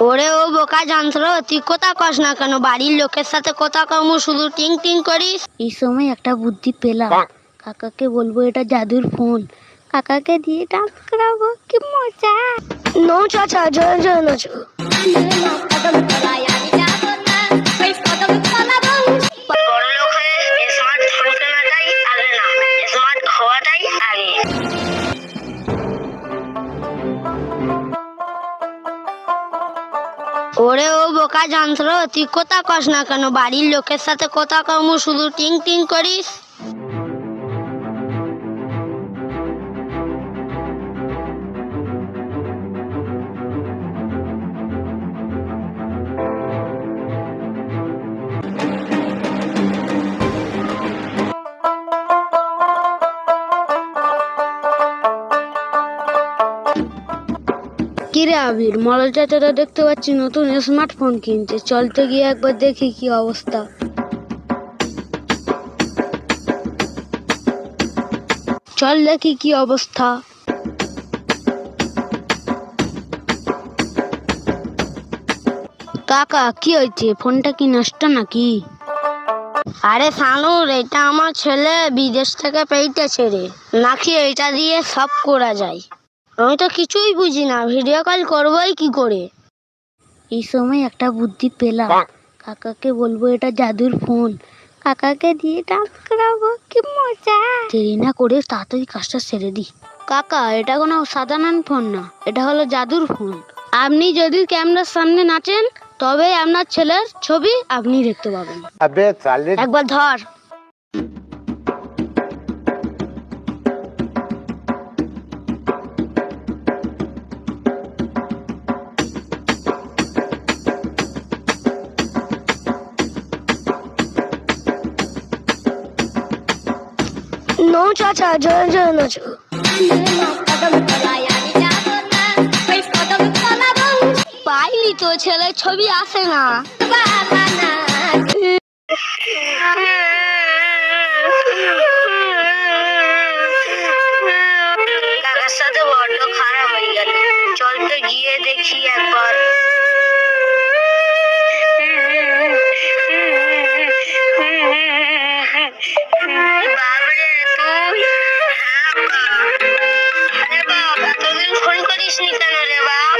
ওরে ও বোকা যন্ত্র, তুই কথা কস না কেন? বাড়ির লোকের সাথে কথা কম, শুধু টিং টিং করিস। এই সময় একটা বুদ্ধি পেলাম, কাকাকে বলবো এটা জাদুর ফোন, কাকাকে দিয়ে ডান্স করাবো, কি মজা। নো চাচা, জোরে জোরে নাচো। বড়লোক হয়ে স্মার্ট ফোন কেনাটাই আগে না, স্মার্ট হওয়াটাই আগে। ওরে ও বোকা যন্ত্র, তুই কথা কস না কেন? বাড়ির লোকের সাথে কথা কম, শুধু টিং টিং করিস। কিরে আবির, মডেল চাচাটা দেখতে পাচ্ছি নতুন স্মার্টফোন কিনছে, চল তো গিয়ে একবার দেখি কি অবস্থা। চল দেখি কি অবস্থা। কাকা কি হয়েছে, ফোনটা কি নষ্ট নাকি? আরে সানুর, এটা আমার ছেলে বিদেশ থেকে পেয়েছে রে। নাকি এটা দিয়ে সব করা যায়? আমি তো কিছুই বুঝি না, ভিডিও কল করবোই কি করে? এই সময় একটা বুদ্ধি পেলাম, কাকাকে বলবো এটা জাদুর ফোন, কাকাকে দিয়ে ডান্স করাবো, কি মজা। দেরি না করে তাড়াতাড়ি কাজটা সেরে দিই। কাকা, এটা কোনো সাধারণ ফোন না, এটা হলো জাদুর ফোন। আপনি যদি ক্যামেরার সামনে নাচেন তবে আপনার ছেলের ছবি আপনি দেখতে পাবেন। একবার ধর। নো চাচা, জোরে জোরে নাচো। পাইলি তো, ছেলের ছবি আসে না। কাকার সাথে বড্ড খারাপ হয়ে গেল, চল তো গিয়ে দেখি একবার। বাবরে তুই? আরে বাপ, এতদিন ফোন করিসনি কেন রে বাপ?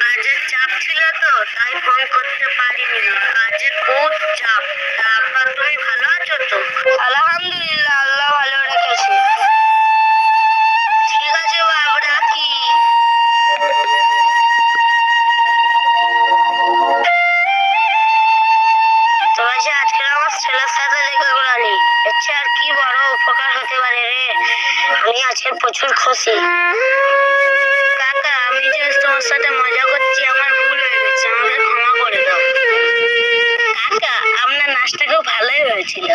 কাজের চাপ ছিল তো, তাই ফোন করতে পারিনি। কাজের খুব চাপ। তা আব্বা, তুমি ভালো আছো তো? আলহামদুলিল্লাহ, আল্লাহ ভালো রেখেছে। ঠিক আছে বাপ, রাখি। তবে যে আজকে আমার ছেলের সাথে দেখা করালি, এর চেয়ে আর কি বড় উপকার হতে পারে রে। আমি আজকে প্রচুর খুশি। কাকা, আমি যে তোমার সাথে মজা করছি, আমার ভুল হয়ে গেছে, আমাকে ক্ষমা করে দাও। কাকা, আপনার নাচটা খুব ভালোই হয়েছিল।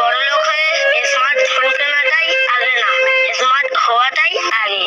বড়লোক হয়ে স্মার্ট ফোন কেনাটাই আগে না, স্মার্ট হওয়াটাই আগে।